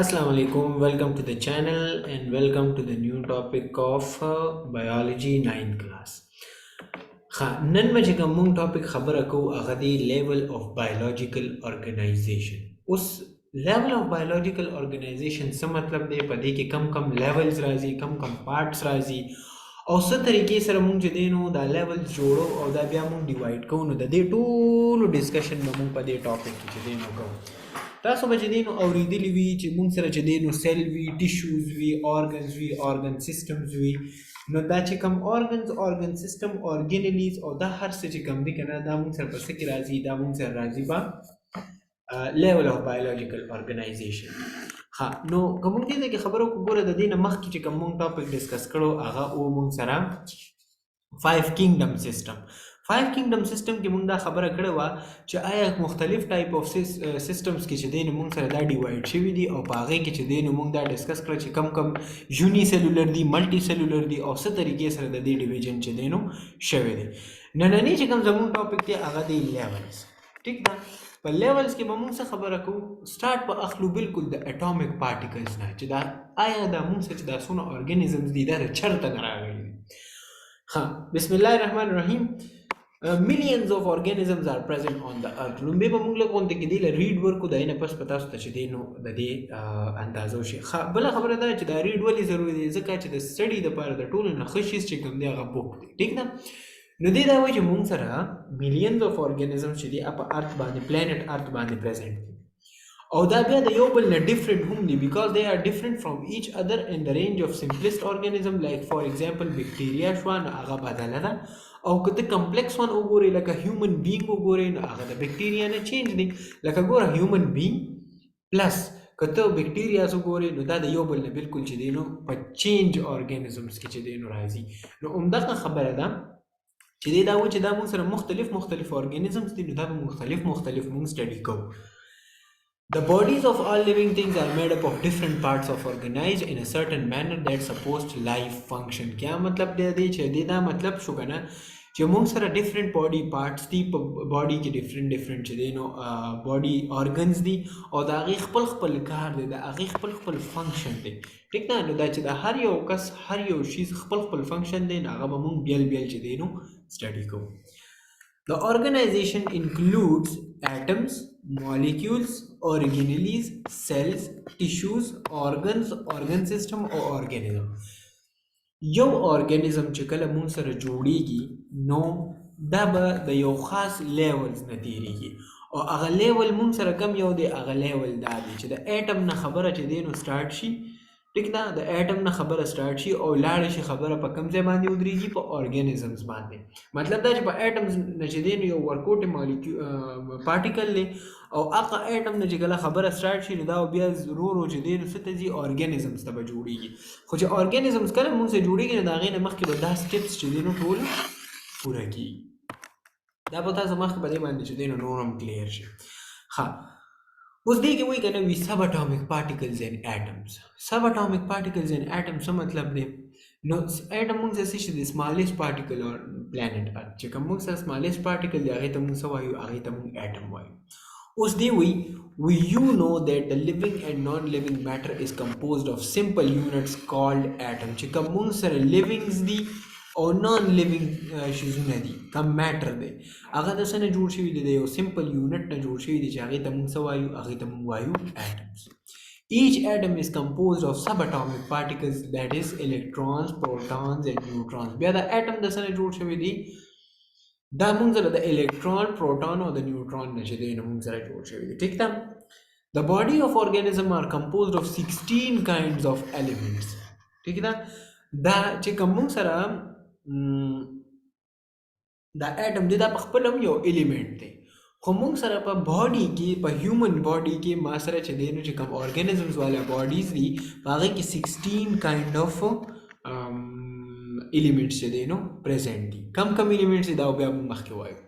Assalamu alaikum, welcome to the channel and welcome to the new topic of biology 9th class. نن به چې کوم مونږ ټاپک خبره کوو هغه دی لیول اف بایولوژیکل ارګنایزیشن. اوس لیول اف بایولوژیکل ارګنایزیشن څه مطلب دی؟ په دې کې کم کم لیولز راځي، کم کم پارټس راځي او څه طریقې سره مونږ چې دی نو دا لیولز جوړو او دا بیا مونږ ډیوایډ کوو. نو د دې ټولو ډسکشن به مونږ په دې ټاپک کې چې دی نو کوو. تاسو به چې دی نو اورېدلي وي چې مونږ سره چې دی نو سیل وي، ټیشوز وي، آرګنز وي، آرګن سیسټمز وي. نو دا چې کوم آرګنز، آرګن سیسټم، آرګینلیز او دا هر څه چې کوم دي که نه دا مونږ سره په څه کې راځي؟ دا مونږ سره راځي په لیول اف بایولوژیکل ارګنایزیشن. ها نو که مونږ دې ځای کې خبره وکړو، ګوره د دې نه مخکې چې کوم مونږ ټاپک ډسکس کړو هغه و مونږ سره 5 کینګډم سیسټم. 5 کینګډم سیسټم کې مونږ دا خبره کړې وه چې آیا مختلف ټایپ اف سیسټمز کې چې دی نو مونږ سره دا ډیوایډ شوي دي او په هغې کې چې دی نو مونږ دا ډسکس کړه چې کم کم یوني سیلولر دي، ملټي سیلولر دي او څه طریقې سره د دې ډیویژن چې دی نو شوی دی. نننی چې کوم زموږ ټاپک دی هغه دی لیولز. ټیک ده، په لیولز کې به مونږ څه خبره کوو؟ سټارټ به اخلو بالکل د اټومیک پارټیکلز نه، چې دا آیا دا مونږ سره چې دا څونه ارګنیزمز دي دا د چرته نه راغلي دي. بسم الله الرحمن الرحیم. millions of organisms are present on the earth. لومبه به موږ له غونډه کې دی ل ریډ ورکو دا نه پس پتا ست چې دی نو د دې اندازو شي. بل خبره ده چې دا ریډ ولې ضروری دی؟ ځکه چې د سټډي د لپاره د ټولو نه خشیس چې کوم دی هغه بوک دی. ټیک ده، نو دی دا وایي چې موږ سره millions of organisms چې دی په ارت باندې، پلانټ ارت باندې پریزنٹ دي او دا بیا د یو بل نه ډیفرنٹ هم دي because they are different from each other in the range of simplest organism. like for example bacteria شو نو هغه بدله ده، او که ته کمپلیکس ون وګورې لکه هیومن بینګ وګورې نو هغه د بکټیریا نه چینج دی. لکه ګوره هیومن بینګ پلس که ته بکټیریاز وګورې نو دا د یو بل نه بالکل چې دی نو په چینج ارګانیزمز کې چې دی نو راځي. نو همدغه خبره ده چې دی دا و چې دا موږ سره مختلف ارګانیزمز دي، نو دا به مختلف موږ سټډي کوو. The bodies of all living things are made up of different parts of organized in a certain manner that supposed life function. کیا مطلب دی چې دا مطلب شو کنه چې موږ سره ډیفرنٹ باډي پارټس دي، په باډي کې ډیفرنٹ چې دی نو باډي ارګنز دي او دا هغې خپل کار دی، دا هغې خپل فنکشن دی. ټیک ده، نو دا چې دا هر یو کس هر یو شیز خپل فنکشن دی، نو هغه به موږ بیل چې دی نو سټډي کوو. The organization includes atoms, molecules, organelles, cells, tissues, organs, organ system or organism. یو ارګانیزم چې کله مونږ سره جوړیږي نو دا به د یو خاص لیولز نه تیریږي او هغه لیول مونږ سره کم یو دی، هغه لیول دا دی چې د اټم نه خبره چې دی نو سټارټ شي. ټیک ده، د اټم نه خبره سټارټ شي او لاړ شي خبره په کوم ځای باندې ودرېږي؟ په ارګانیزمز باندې. مطلب دا چې په اټمز نه چې دی نو یو ورکوټ پارټیکل دی او هغه اټم نه چې کله خبره سټارټ شي نو دا بیا ورو چې دی نو څه ته ځي؟ ارګانیزمز ته به جوړیږي. خو چې ارګانیزمز کله مونږ سره جوړیږي نو د هغې نه مخکې به دا سټیپس چې دی نو ټول پوره کېږي. دا به تاسو مخکې په دې باندې چې دی نو نور هم کلیر شي. اوس دې کې وایي که نه وي سباټومیک پارټیکلز ان ایټمز. سباټومیک پارټیکلز ان ایټم څه مطلب دی؟ نو ایټم مونږ سره څه شي دی؟ سمالېسټ پارټیکل اور پلانټ ارت. چې کوم مونږ سره سمالېسټ پارټیکل دی هغې ته مونږ څه وایو؟ هغې ته مونږ ایټم وایو. اوس دی وایي you know that the living and non-living matter is composed of simple units called atom. چې کوم مونږ سره livings دي او نان لیوینګ شیزونه دي، کم میټر دی، هغه د څه نه جوړ شوي دي؟ د یو سمپل یونټ نه جوړ شوي دي چې هغې ته مونږ څه وایو؟ هغې ته مونږ وایو ایټمز. Each atom is composed of subatomic particles, that is electrons, protons and neutrons. بیا د اټم د څه نه جوړ شوي دي؟ دا مونږ سره د الکترون، پروټون او د نیوټرون نه چې دی نو مونږ سره جوړ شوي دي. ټیک ده، The body of organism are composed of 16 kinds of elements. ټیک ده، دا چې کوم مونږ سره دا اټم دی دا په خپل هم یو ایلیمنٹ دی، خو مونږ سره په باډي کې، په هیومن باډي کې ما سره چې دی نو چې کوم ارګانیزمز والا باډیز دي په هغې کې 16 کایند آف ایلیمنټس چې دی نو پریزنٹ دي. کم ایلیمنټس دي دا بیا موږ مخکې وایو.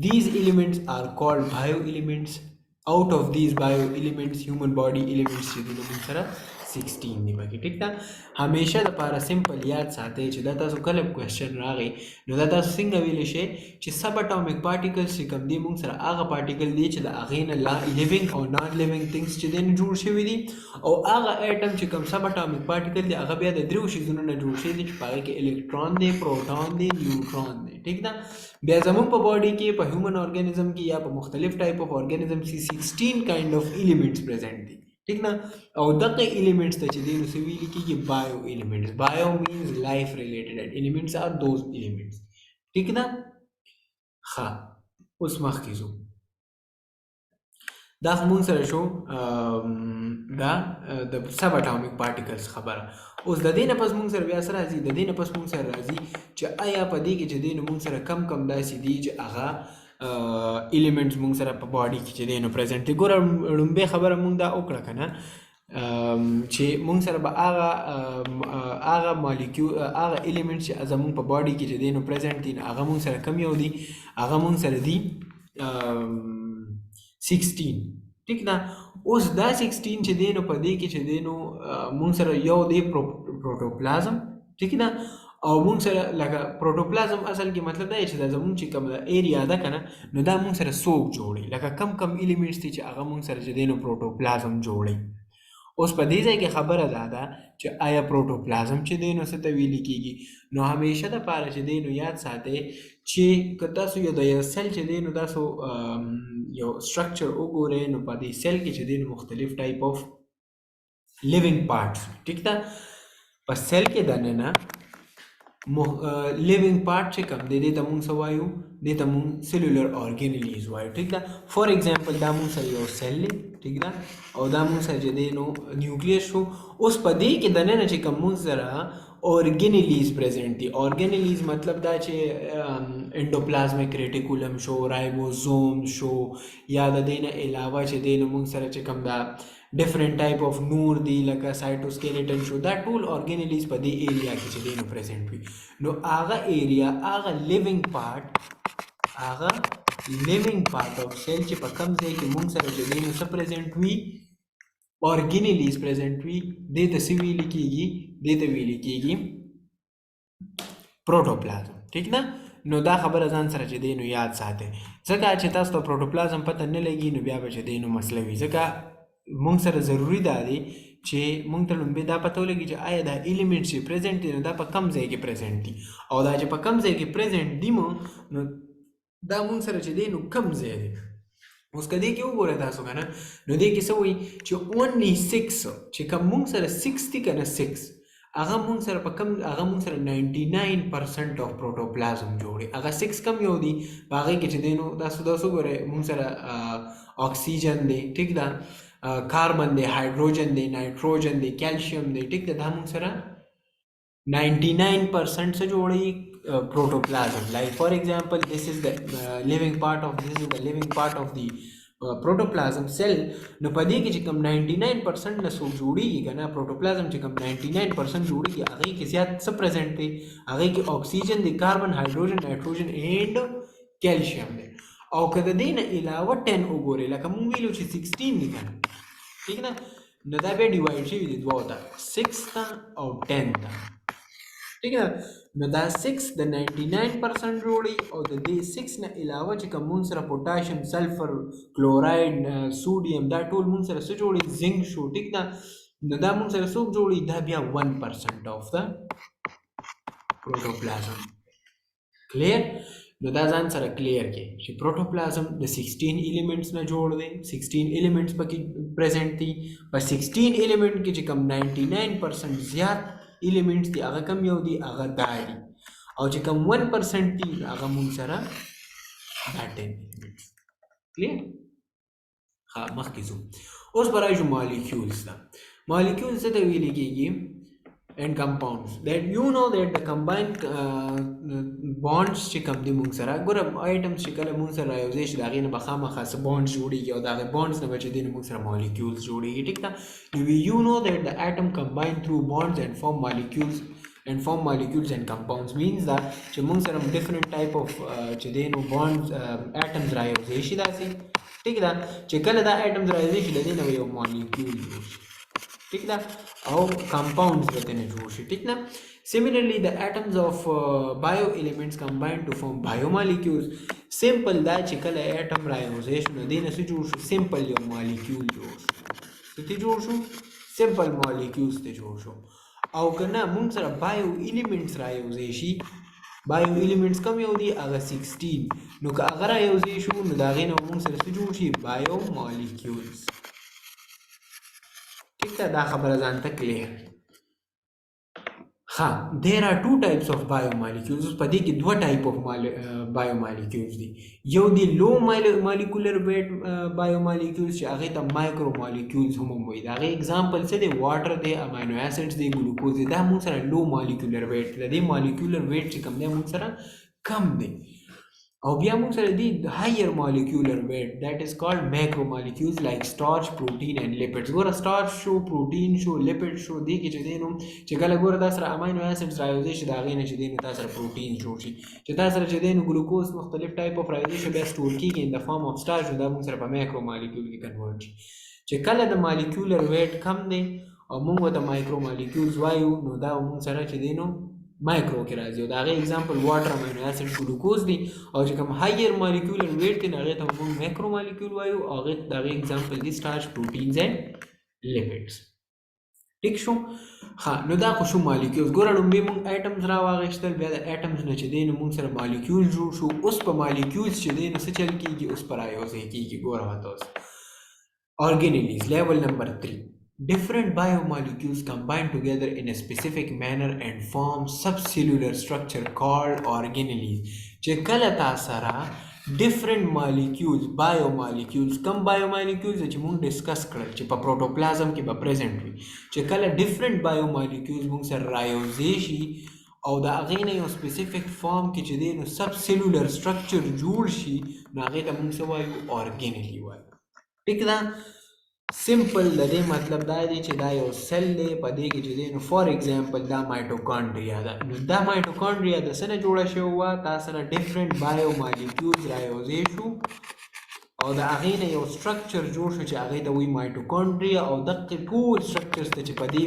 These elements are called bio elements. Out of these bio elements, human body elements چې دی نو موږ سره 16 دی پکې ټیک ده. همیشه د پاره سمپل یاد ساتئ چې دا تاسو کله کوېسچن راغی نو دا تاسو څنګه ویلی شئ چې سب اټامیک پارټیکلز چې کوم دي موږ سره هغه پارټیکل دي چې د هغې نه لیوینګ او نان لیوینګ تھنګس چې دی نه جوړ شوي دي او هغه ایټم چې کوم سب اټامیک پارټیکل دی هغه بیا د دریو شیزونو نه جوړ شوي دي چې په هغې کې الکترون دی پروټون دی نیوټرون دی ټیک ده. بیا زموږ په باډي کې په هیومن ارګانیزم کې یا په مختلف ټایپ اف ارګانیزم کې 16 کاینډ اف ایلیمنټس پریزنٹ دي ٹھیک نا. او دغه ایلیمنټس ته چې دی نو څه ویل کېږي بایو ایلیمنټس. بایو مینز لایف ریلیټډ ایلیمنټس آر دوز ایلیمنټس ٹھیک ده. ښه اوس مخکې ځو دا خو مونږ سره شو دا د سب اټامیک پارټیکلز خبره. اوس د دې نه پس مونږ سره بیا سره راځي د دې نه پس مونږ سره راځي چې آیا په دې کې چې دی نو مونږ سره کم کم داسې دي چې هغه ایلیمنټس مونږ سره په باډي کې چې دی نو پریزنټ دي. ګوره لومبۍ خبره مونږ دا وکړه که نه چې مونږ سره به هغه مالیکیول هغه ایلیمنټس چې زمونږ په باډي کې چې دی نو پریزنټ دي هغه مونږ سره کم یو دي هغه مونږ سره دي 16 ٹھیک ده. اوس دا 16 چې دی نو په دې کې چې دی نو مونږ سره یو دی پروټوپلازم ٹھیک ده او مونږ سره لکه پروټوپلازم اصل کې مطلب دا چې دا زمونږ چې کوم ایریا ده که نه نو دا مونږ سره څوک جوړي لکه کم کم ایلیمنټس دي چې هغه مونږ سره چې دی نو پروټوپلازم جوړي. اوس په دې ځای کې خبره دا ده چې آیا پروټوپلازم چې دی نو څه ته ویلي کېږي نو همیشه دپاره چې دی نو یاد ساتئ چې که تاسو یو د یو سیل چې دی نو تاسو یو سټرکچر وګورئ نو په دې سیل کې چې دی نو مختلف ټایپ اف لیوینګ پارټس ټیک ده. په سیل کې دننه لیوینګ پارټ چې کوم دی دې ته مونږ څه وایو دې ته مونږ سیلولر ارګینیلیز وایو ټیک ده. فار ایگزامپل دا مونږ سره یو سیل دی ٹھیک ده او دا مونږ سره چې دی نو نیوکلیس شو. اوس په دې کې دننه چې کوم مونږ سره organelles present دي. organelles مطلب دا چې انډوپلازمیک ریټیکولم شو رایبوزوم شو یا د دې نه علاوه چې دی نو مونږ سره چې کوم دا ډفرنٹ ټایپ اف نور دی لکه سایټوسکیلیټن شو دا ټول organelles په دې ایریا کې چې دی نو پریزنٹ وي نو هغه ایریا هغه لیوینګ پارټ اف سیل چې په کم ځای کې مونږ سره چې دی نو څه پریزنٹ وي organelles present وي دې ته څه ویل کېږي دې ته ویل کېږي پروټوپلازم ټیک ده. نو دا خبره ځان سره چې دی نو یاد ساتئ ځکه چې تاسو ته پروټوپلازم پته نه لګي نو بیا به چې دی نو مسله وي ځکه مونږ سره ضروري دا دی چې مونږ ته لومبۍ دا پته ولګي چې آیا دا ایلیمنټس چې پریزنټ دي نو دا په کم ځای کې پریزنټ دي او دا چې په کم ځای کې پریزنټ دي نو دا مونږ سره چې دی نو کم ځای دی. اوس که دې کې وګورئ تاسو که نه نو دې کې څه وایي چې اونلی 6 چې کوم مونږ سره 6 دي که نه 6 هغه مونږ سره په کم هغه مونږ سره 99% اف پروټوپلازم جوړي هغه 6 کم یو دي په هغې کې چې دی نو تاسو وګورئ مونږ سره اکسیجن دی ټیک ده کاربن دی هایډروجن دی نایټروجن دی کیلشیم دی ټیک ده دا مونږ سره 99% سے جوڑی protoplasm. Like for example, this is the living part of the protoplasm cell. نو پدې کې چې کوم 99% نه څوک جوړیږي کنه پروټوپلازم چې کوم 99% جوړیږي هغه کې زیات څه پریزنټ دی هغه کې اکسیجن دی کاربن هایډروجن نایټروجن اینڈ کیلشیم دی. او که د دې نه علاوه 10 وګورئ لکه مونږ ویلو چې 16 دی کنه ٹھیک نه نو دا بیا ډیوایډ شوي دي دوه ته 6 ته او 10 ته ٹھیک ہے. نو دا 6 د 99% جوړي او د دې 6 نه علاوه چې کوم مونږ سره پوټاشیم سلفر کلوراید سوډیم دا ټول مونږ سره څه جوړي زنک شو ټیک ده نو دا مونږ سره څوک جوړي دا بیا 1% اف د پروټوپلازم. کلیر نو دا ځان سره کلیر کې چې پروټوپلازم د 16 ایلیمنټس نه جوړ دی 16 ایلیمنټس پکې پریزنټ دي په 16 ایلیمنټ کې چې کوم 99% زیات ایلیمنټس دي هغه کم یو دي هغه دا دي او چې کوم 1% دي هغه مونږ سره دا 10 ایلیمنټس. کلیر ها مخکې ځو. اوس به راشو مالیکیولز ته. مالیکیولز څه ته ویل کېږي and compounds that you know that the combined bonds چې کوم دي مونږ سره ګوره آیټمز چې کله مونږ سره رایوځي شي د هغې نه به خامخا څه بانډز جوړېږي او د هغې بانډز نه به چې دی نو مونږ سره مالیکیولز جوړېږي ټیک ده. you know that the atom combine through bonds and form molecules and compounds means that چې مونږ سره different type of چې دی نو bonds atoms رایوځي شي داسې ټیک ده چې کله دا atoms رایوځي شي د دې نه یو مالیکیول جوړ شي ٹھیک ده او compounds به ترنه جوړ شي ٹھیک نه. Similarly, the atoms of bioelements combine to form biomolecules. Simple دا چې کله atom رايوځای شو نو دې نه څه جوړ شو؟ simple یو molecule جوړ شو. څه جوړ شو؟ simple molecules ته جوړ شو. او کنه مونږ سره بایو ایلیمنټس رايوځای شي. بایو ایلیمنټس کوم یو دي؟ هغه 16. نو که هغه رايوځای شو نو د هغې نه مونږ سره څه جوړ شي؟ بایو molecules. ٹھیک ده دا خبره ځان ته کلیر. ها there are two types of biomolecules. په دې کې دوه ټایپ اف biomolecules دي. یو دی لو molecular weight biomolecules چې هغه ته micromolecules هم وایي. دا هغه اگزامپل څه دی؟ واټر دی، امینو اسیډز دی، ګلوکوز دی. دا موږ سره لو molecular weight دی. د دې molecular weight چې کوم دی موږ سره کم دی. او بیا موږ سره دی higher molecular weight that is called macromolecules like starch, protein and lipids. ګوره starch شو، protein شو، lipid شو، دې کې چې دی نو چې کله ګوره دا سره امینو اسیډز رايوځای شي د هغې نه چې دی نو تا سره protein جوړ شي. چې تا سره چې دی نو ګلوکوز مختلف ټایپ اف رايوځای شي بیا سټور کېږي in the form of starch نو دا موږ سره په macromolecule کې کنورټ شي. چې کله د molecular weight کم دی او موږ ورته micromolecules وایو نو دا موږ سره چې دی نو مایکرو کې راځي. او د هغې اگزامپل واټر، امینو اسیډ، ګلوکوز دي. او چې کوم هایر مالیکولر ویټ دی نو هغې ته موږ مایکرو مالیکول وایو. او د هغې اگزامپل دي سټارچ، پروټینز اینډ لیپډز. ټیک شو؟ ها نو دا خو شو مالیکولز. ګوره لومبې موږ ایټمز راواغېشتل، بیا د ایټمز نه چې دی نو موږ سره مالیکول جوړ شو. اوس په مالیکولز چې دی نو څه چل کېږي؟ اوس په رايوځای کېږي. ګوره ورته اوس organelles level number 3. Different biomolecules combine together in a specific manner and form subcellular structure called organelles. چې کله تا سره different molecules biomolecules کم biomolecules چې موږ ډسکس کړل چې په پروټوپلازم کې به پریزنټ وي، چې کله different biomolecules موږ سره رايوځای شي او د هغې نه یو سپیسیفیک فارم کې چې دی نو سبسیلولر سټرکچر جوړ شي نو هغې ته موږ څه وایو؟ organelle وایو. ټیک ده؟ سمپل د دې مطلب دا دی چې دا یو سیل دی، په دې کې چې دی نو فار ایگزامپل دا مایټوکانډریا ده. نو دا مایټوکانډریا د څه نه جوړه شوې وه؟ تا سره ډفرنټ بایو مالیکولز رايوځای شو او د هغې نه یو سټرکچر جوړ شو چې هغې ته وایي مایټوکانډریا. او دغه ټول سټرکچرز ته چې په دې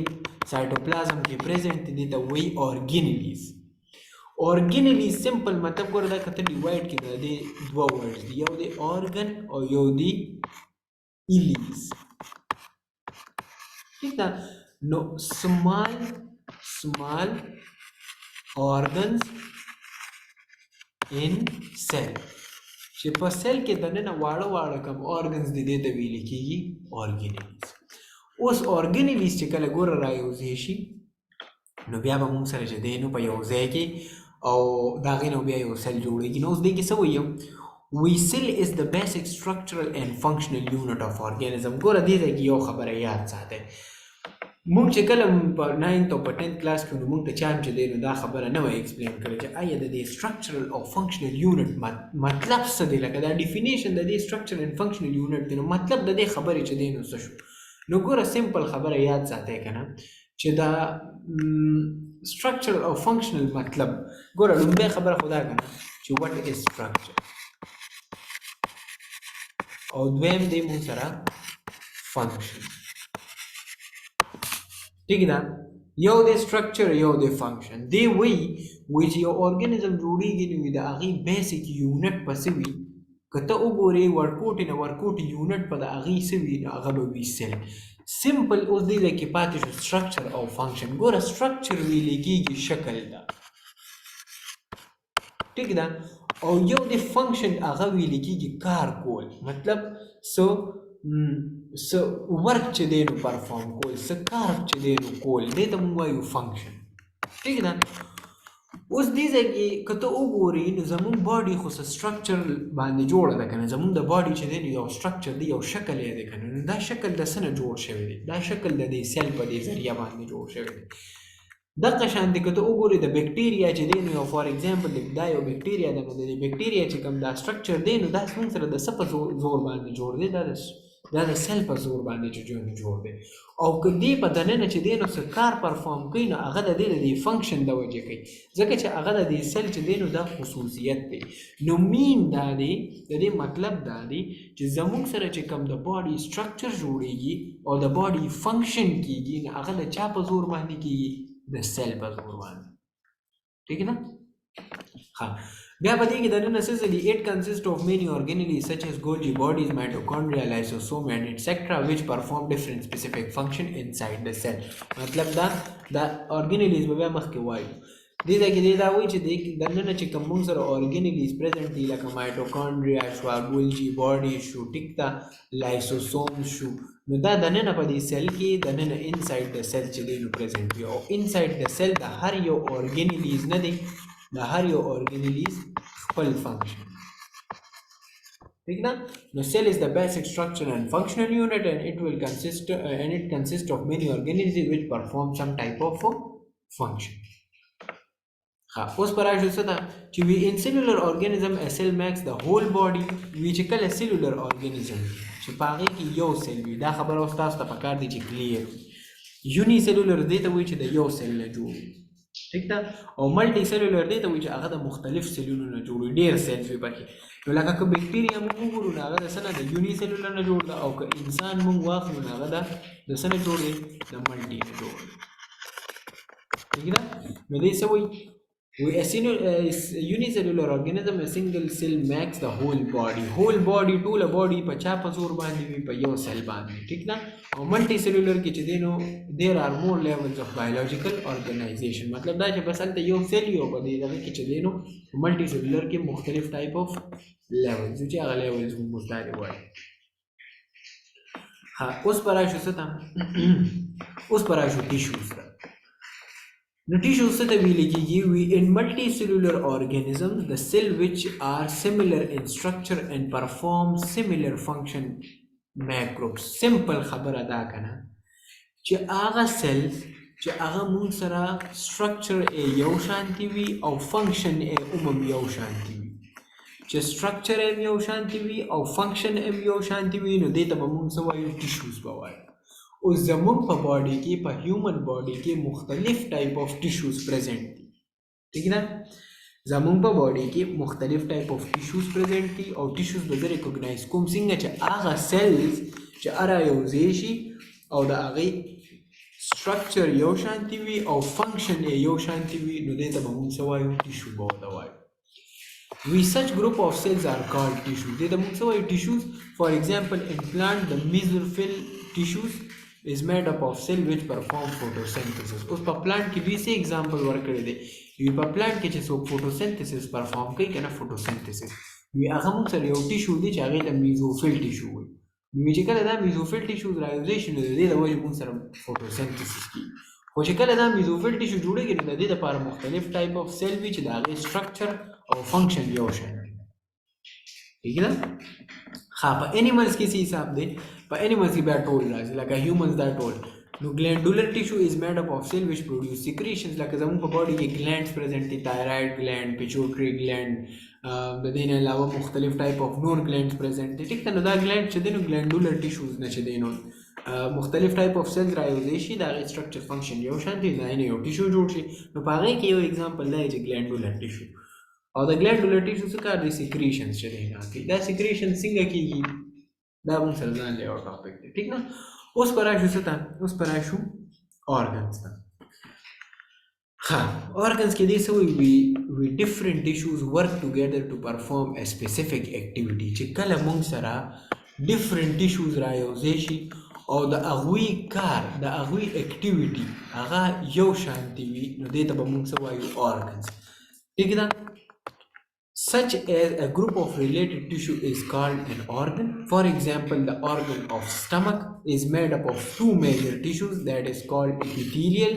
سایټوپلازم کې پریزنټ دي دې ته وایي organelles. organelles سمپل مطلب ګوره دا که ته ډیوایډ کړې د دې دوه ورډز دي، یو دی organ او یو دی ایلیز. ٹھیک ده؟ نو small organs in cell چې په سیل کې دننه واړه واړه کم organs دي دې ته ویل کېږي organelles. اوس organelles چې کله ګوره رايوځای شي نو بیا به موږ سره چې دی نو په یو ځای کې او د هغې نه بیا یو سیل جوړېږي. نو اوس دې کې څه وایو؟ We cell is the basic structural and functional unit of organism. ګوره دې ځای کې یو خبره یاد ساتئ. موږ چې کله په 9th او په 10th کلاس کې نو موږ ته چا هم چې دی نو دا خبره نه وای ایکسپلین کړې چې آیا د دې structural او functional unit مطلب څه دی؟ لکه دا ډیفینیشن د دې structural and functional unit دی نو مطلب د دې خبرې چې دی نو څه شو؟ نو ګوره سمپل خبره یاد ساتئ که نه چې دا structural او functional مطلب ګوره لومبۍ خبره خو دا که نه چې what is structure او دویم دی مونږ سره فنکشن. ٹھیک ده؟ یو دی سټرکچر یو دی فنکشن. دی وایي چې یو ارګانیزم جوړېږي نو د هغې بیسک یونټ به څه وي؟ که ته وګورې ورکوټ نه ورکوټ یونټ به د هغې څه وي؟ نو هغه به وي سیل. سمپل اوس دې ځای کې پاتې شو سټرکچر او فنکشن. ګوره سټرکچر ویلې کېږي شکل ده، ٹھیک ده؟ او یو د فنکشن هغه ویل کېږي کار کول، مطلب څه ورک چې دی نو پرفارم کول، څه کار چې دی نو کول، دې ته موږ وایو فنکشن. ٹھیک ده؟ اوس دې ځای کې که ته وګورې نو زموږ باډي خو څه سټرکچر باندې جوړه ده که نه؟ زموږ د باډي چې دی نو یو سټرکچر دی، یو شکل یې دی که نه؟ نو دا شکل د څه نه جوړ شوی دی؟ دا شکل د دې سیل په دې ذریعه باندې جوړ شوی دی. دغه شانتې که ته وګورې د بکټیریا چې دی نو یو فار ایگزامپل دا یو بکټیریا ده نو د دې بکټیریا چې کوم دا سټرکچر دی نو دا موږ سره د څه په زور باندې جوړ دی؟ دا د دا د سیل په زور باندې چې ژوند جوړ دی او که دې په دننه چې دی نو څه کار پرفارم کوي نو هغه د دې د فنکشن د وجې کوي ځکه چې هغه د دې سیل چې دی نو دا خصوصیت دی نو مین دا دی د دې مطلب دا دی چې زموږ سره چې کوم د باډي سټرکچر جوړیږي او د باډي فنکشن کیږي نو هغه د چا په زور باندې کیږي د سیل په زور باندې ٹھیک ہے نا हाँ بیا په دې کې د نن اساسلی it consists of many organelles such as Golgi bodies, mitochondria, lysosome and etc which perform different specific function inside the cell. مطلب دا organelles به مخکې وایو دې دا کې دا وایي چې د نن چې کوم موږ سره organelles present دي لکه mitochondria شو Golgi body شو ټیک دا lysosome شو نو دا د نن په دې سیل کې د نن inside the cell چې دی نو present وي او inside the cell د هر یو organelles نه دی د هر یو organelles خپل function ٹھیک نا نو cell is the basic structure and functional unit and it consists of many organelles which perform some type of function ها اوس پر راځو څه دا چې we in cellular organism a cell makes the whole body we چې کله cellular organism چې پاره کې یو سیل وي دا خبره اوس تاسو ته پکار دي چې کلیر یونی سیلولر دی ته وایي چې د یو سیل نه جوړ ٹھیک ده او ملټي سیلولر دی ته وایي چې هغه د مختلف سیلونو نه جوړ ډیر سیلز وي پکې نو لکه که بکټیریا موږ وګورو نو هغه د څه نه د یونی سیلولر نه جوړ ده او که انسان موږ واخلو نو هغه د څه نه جوړ دی د ملټي نه جوړ ٹھیک ده نو دې څه وایي unicellular organism a single cell makes the whole body ټول body په چا په زور باندې وي په یو سیل باندې ٹھیک نه او ملټي سیلولر کې چې دینو there are more levels of biological organization مطلب دا چې بس هلته یو سیل یو په دې دغه کې چې دینو ملټي سیلولر کې مختلف ټایپ اف لیولز چې هغه لیولز موږ مستعاري وایي ها اوس پر راشو څه ته اوس پر راشو ټیشوز ته The tissues that we in multicellular organisms, the cell which are similar in structure and perform similar function microbes. Simple خبره دا کنه چې هغه cells چې هغه مون سره structure یو شانتی وي او function یو شانتی وي چې structure یو شانتی وي او function یو شانتی وي نو دې ته به مون څه وایو tissues به وایو او زمون په باډي کې په هیومن باډي کې مختلف ټایپ اف ټیشوز پریزنٹ دي ٹھیک ده زمون په باډي کې مختلف ټایپ اف ټیشوز پریزنٹ دي او ټیشوز به ریکګنایز کوم څنګه چې هغه سیلز چې ارا یو شي او د هغه سټرکچر یو شانتي وي او فنکشن یو شانتي وي نو دې ته موږ څه وایو ټیشو به وایو We such group of cells are called tissues. They the tissues. For example, in plant, the mesophyll tissues is made up of cell which perform photosynthesis. उस पर plant की भी से example work करे दे. ये पर plant के चीज़ photosynthesis perform कई क्या ना photosynthesis. ये अगम सर ये tissue दी चाहे तो mesophyll tissue है. मुझे क्या लगता है mesophyll tissue realization दे तो वो जो मुझे सर photosynthesis की. वो शक्ल है ना mesophyll tissue जुड़े कि नहीं दे तो पार मुख्तलिफ type of cell which दागे structure और function भी होश है. ठीक है ना? हाँ पर animals किसी हिसाब दे पर animals की बात टोल रहा है like a humans that toll no glandular tissue is made up of cell which produce secretions like जमुन पर body के glands present है thyroid gland pituitary gland देने अलावा मुख्तलिफ type of node glands present है ठीक है ना दा gland चले नो glandular tissues न चले नो मुख्तलिफ type of cells रायोदेशी दागे structure function यो शांति ना इन्हें यो tissue जोड़ शी नो पागे कि यो example ला है जो glandular tissue और the glandular tissue से क्या secretions चले ना कि दा secretions सिंगा की दा बन सरदान ले और टॉपिक ठीक ना उस पर आशु से था उस पर आशु organs था हाँ organs के this we different tissues work together to perform a specific activity चिकल अमंग सरा different tissues रायोजेशी और the agui car the agui activity आगा यो शांति भी नो देता बमंग सवायु organs ठीक है ना Such as a group of related tissue is called an organ. For example, the organ of stomach is made up of two major tissues that is called epithelial.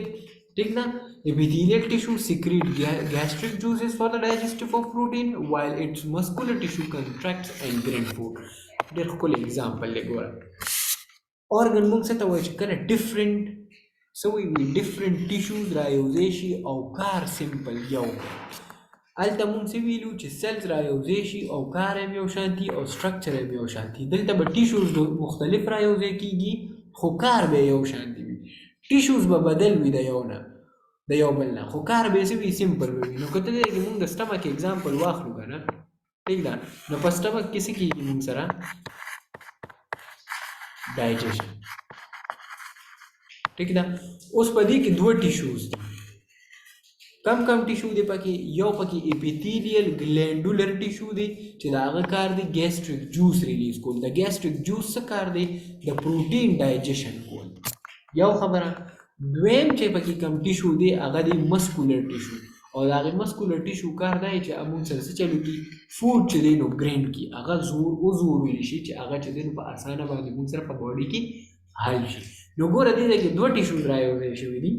Epithelial tissue secrete gastric juices for the digestion of protein while its muscular tissue contracts and grind food. There cool example le gora. Organ mung se tawo chikana different so we different tissues rayozeshi au kar simple yaw. هلته مونږ څه ویلو چې سیلز رایوځای شي او کار یې یو شان دي او سټرکچر یې یو شان دي. دلته به ټیشوز مختلف رایوځای کېږي خو کار به یو شان دي وي. ټیشوز به بدل وي د یو نه د یو بل نه، خو کار به یې څه وي سمپل وي. نو که ته دی کې مونږ د سټمک اګزامپل واخلو که نه، ٹھیک ده، نو په سټمک کې څه کېږي مونږ سره ډایجیشن، ٹھیک ده. اوس په دې کې دوه ټیشوز دي. کم کم ټیشو دی پکې، یو پکې اپیتیلیل ګلینډولر ټیشو دی چې د هغه کار دی ګیسټریک جوس ریلیز کول. د ګیسټریک جوس څه کار دی؟ د پروټین ډایجیشن کول. یو خبره. دویم چې پکې کم ټیشو دی هغه دی مسکولر ټیشو، او د هغې مسکولر ټیشو کار دی چې موږ سره څه چلو کي فوډ چې دی نو ګرینډ کي، هغه وزورولی شي چې هغه چې دی نو په اسانه باندې موږ سره په باډي کې حل شي. نو ګوره دې ځای کې دوه ټیشوز رایوځای شوي دي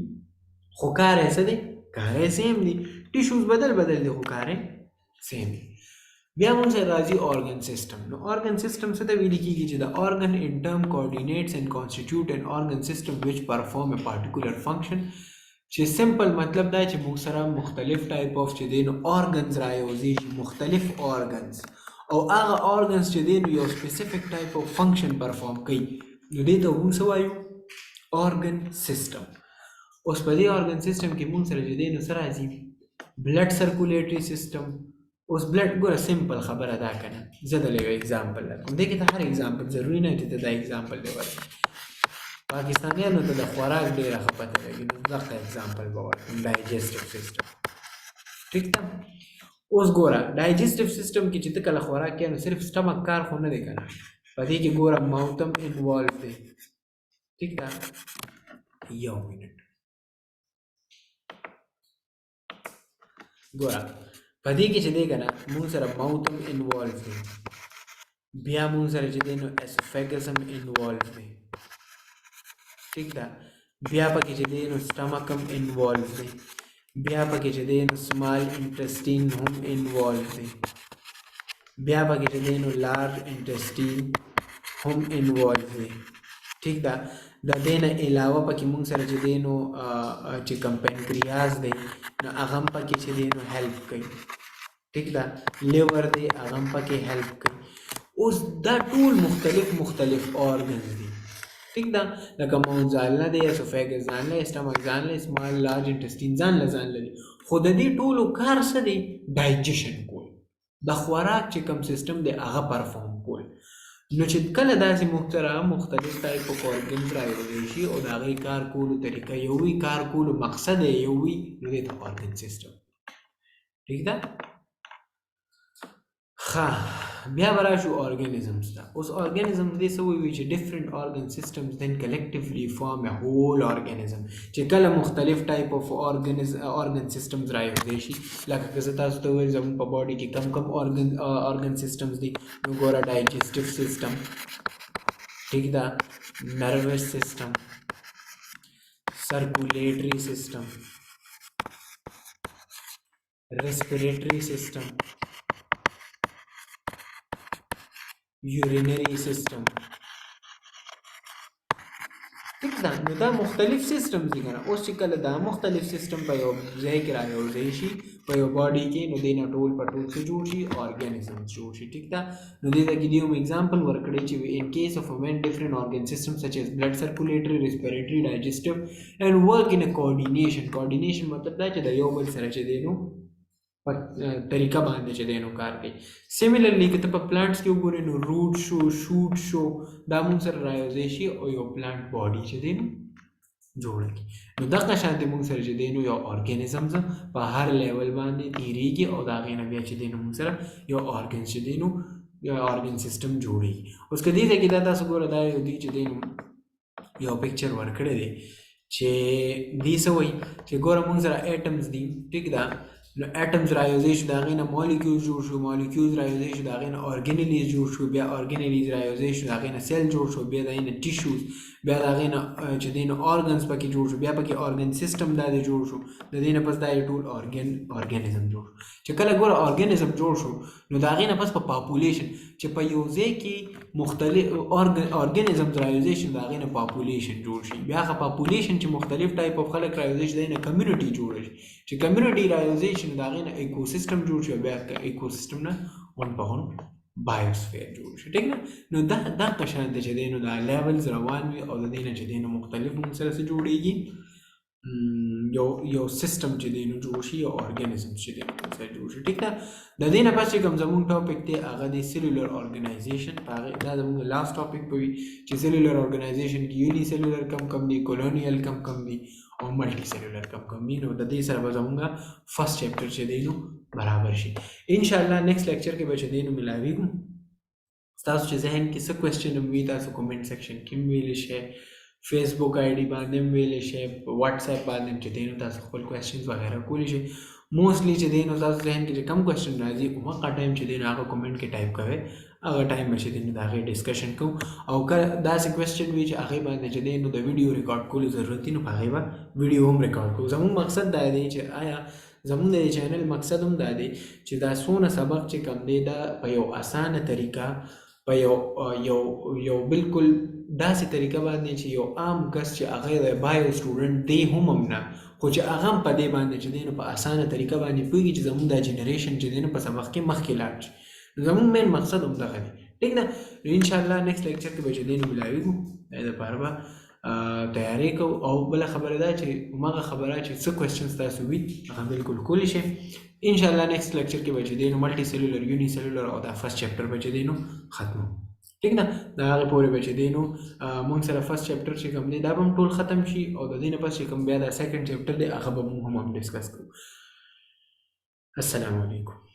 خو کار یې څه دی؟ کار یې سیم دی. ټیشوز بدل دی خو کار یې سیم دی. بیا مونږ سره راځي organ system. نو organ system څه ته ویل کېږي چې the organ in term coordinates and constitute an organ system which perform a particular function. چې سمپل مطلب دا چې مونږ سره مختلف ټایپ آف چې دی نو organs رایوځي شي، مختلف organs، او هغه organs چې دی نو یو specific type of function perform کوي، نو دې ته مونږ څه وایو؟ organ system. اوس په دې organ system کې مونږ سره چې دی نو څه راځي؟ blood circulatory system. اوس بلډ ګوره سمپل خبره ده که نه، زه دله یو اګزامپل درکوم. دې کې ته هر اګزامپل ضروري نه چې ته دا اګزامپل دې ورکړې. پاکستانیانو ته د خوراک ډېره ښه پته لګي، نو دغه اګزامپل به ورکړم، ډایجسټیو سیسټم. ټیک ده. اوس ګوره ډایجسټیو سیسټم کې چې ته کله خوراک کوې نو صرف سټمک کار خو نه دی که نه، په دې کې ګوره ماوت هم انوالو دی. ټیک ده. یو منټ ګوره په دې کې چې دی که نه مونږ سره ماوت هم انوالو دی، بیا مونږ سره چې دی نو اسوفیګس هم انوالو دی. ٹھیک ده. بیا پکې چې دی نو سټمک هم انوالو دی، بیا پکې چې دی نو سمال انټسټین هم انوالو دی، بیا پکې چې دی نو لارج انټسټین هم انوالو دی. ٹھیک ده. د دې نه علاوه پکې مونږ سره چې دی نو چې کوم پنکریاس دی نو هغه هم پکې چې دی نو هیلپ کوي. ٹھیک ده. لیور دی هغه هم پکې هیلپ کوي. اوس دا ټول مختلف آرګنز دي. ٹھیک ده. لکه ماوت ځان له دی، اسوفیګس ځان له، سټمک ځان له، سمال لارج انټسټین ځان له دی، خو د دې ټولو کار څه دی؟ ډایجیشن کول، د خوراک چې کوم سیسټم دی هغه پرفارم کول. نو چې کله داسې مختلف ټایپ آف آرګنز راوځي شي او د هغې کار کولو طریقه یو وي، کار کولو مقصد یې یو وي، نو دې ته آرګن سیسټم. ٹھیک ده. ښه، بیا به راشو آرګنیزمز ته. اوس آرګنیزمز دې څه وایي چې ډفرنٹ آرګن سیسټمز دین کلیکټیولی فارم ا هول آرګنیزم. چې کله مختلف ټایپ آف آرګن سیسټمز راوځي شي، لکه که زه تاسو ته ووایم زموږ په باډي کې کم آرګن سیسټمز دي، نو ګوره ډایجسټیو سیسټم، ٹھیک ده، نروس سیسټم، سرکولیټري سیسټم، ریسپیریټري سیسټم، یورینری سیسټم. ٹھیک ده. نو دا مختلف سیسټمز دي که نه. اوس چې کله دا مختلف سیسټم په یو ځای کې راوځي شي په یو باډي کې، نو دې نه ټول په ټول څه جوړ شي؟ آرګنیزمز جوړ شي. ټیک ده. نو دې ته کې دې هم اګزامپل ورکړی چې in case of when different organ systems such as blood circulatory, respiratory, digestive and work in a coordination. coordination مطلب دا چې د یو بل سره چې دی نو په طریقه باندې چې دی نو کار کوي. سیملرلی که ته په پلانټس کې وګورې نو روټ شو، شوټ شو، دا مونږ سره راوځي شي او یو پلانټ باډي چې دی نو جوړه کړي. نو دغه شانتې مونږ سره چې دی نو یو آرګنیزمز په هر لیول باندې تیریږي او د هغې نه بیا چې دی نو مونږ سره یو آرګن چې دی نو یو آرګن سیسټم جوړېږي. اوس که دې ځای کې دا تاسو ګوره دا یو دی چې دی نو یو پکچر ورکړی دی چې دې څه وایي چې ګوره مونږ سره ایټمز دي. ټیک ده. نو ایټمز راوځي شو، د هغې نه مالیکیولز جوړ شو، مالیکیولز راوځي شو، د هغې نه آرګنیلیز جوړ شو، بیا آرګنیلیز راوځي شو، د هغې نه سیل جوړ شو، بیا د هغې نه ټیشوز، بیا د هغې نه چې دی نو آرګنز پکې جوړ شو، بیا پکې آرګن سیسټم دا دی جوړ شو، د دې نه پس دا ټول آرګنیزم جوړ شو. چې کله ګوره آرګنیزم جوړ شو نو د هغې نه پس په پاپولیشن چې په یو ځای کې مختلف اورګانیزمز رایوزیشن د هغې نه پاپولیشن جوړ شي، بیا هغه پاپولیشن چې مختلف ټایپ اف خلک رایوزیشن دی نه کمیونټي جوړه شي، چې کمیونټي رایوزیشن د هغې نه ایکوسیسټم جوړ شي، بیا ایکوسیسټم نه ون په ون بایوسفیر جوړ شي. ټیک نه؟ نو دغه شان دی چې دی نو دا لیولز روان وي او د دې نه چې دی نو مختلف موږ سره څه جوړېږي، یو سیستم چې دی نو جوړ شي، یو ارګانیزم چې دی نو سره جوړ شي. ټیک ده؟ د دې نه پس چې کوم زموږ ټاپک دی هغه دی سیلولر ارګنایزیشن. دا زموږ لاست ټاپک به وي چې سیلولر ارګنایزیشن کې یوني سیلولر کم دي، کولونیل کم دي او ملټي سیلولر کم دي. نو د دې سره به زموږ فرست چپټر چې دی نو برابر شي. ان شاء الله نیکسٹ لیکچر کې به چې دی نو ملاویږو. تاسو چې ذهن کې څه کوېسچن وي تاسو کومنټ سیکشن کې ویلی شئ، فیسبوک آی ډي باندې ویلی شئ، واتس اپ باندې چې دی نو تاسو خپل کوېسچنز وغیره کولی شئ. موسټلی چې دی نو تاسو ذهن کې چې کم کوېسچن راځي هغه ټایم چې دی نو هغه کومنټ کې ټایپ کوئ، هغه ټایم به چې دی نو د هغې ډسکشن کوو. او که داسې کوېسچن وي چې هغې باندې چې دی نو د ویډیو ریکارډ کولو ضرورت وي نو په هغې به ویډیو هم ریکارډ کوو. زموږ مقصد دا دی چې آیا زموږ د دې چینل مقصد هم دا دی چې دا څونه سبق چې کم دی دا په یو اسانه طریقه، په یو بالکل داسې طریقه باندې چې یو عام کس چې هغه د بایو سټوډنټ دی هم نه، خو چې هغه هم په دې باندې چې دی نو په اسانه طریقه باندې پوهېږي چې زموږ دا جنریشن چې دی نو په سبق کې مخکې لاړ شي. زموږ مین مقصد هم دغه دی. ټیک ده؟ انشاءالله نیکسٹ لیکچر کې به چې دی نو ملاویږو، د دې لپاره به تیاری کوو. او بله خبره ده چې هماغه خبره چې څه کوېسچنز تاسو وي هغه بالکل کولی شئ. انشاءالله نیکسٹ لیکچر کې به چې دی نو ملټي سیلولر، یوني سیلولر او دا فرست چپټر به چې دی نو ختمو. ٹھیک ده؟ د هغې پورې به چې دی نو موږ سره فرست چپټر چې کوم دی دا به هم ټول ختم شي، او د دې نه پس چې کوم بیا دا سیکنډ چپټر دی هغه به موږ هم ډسکس کوو. السلام علیکم.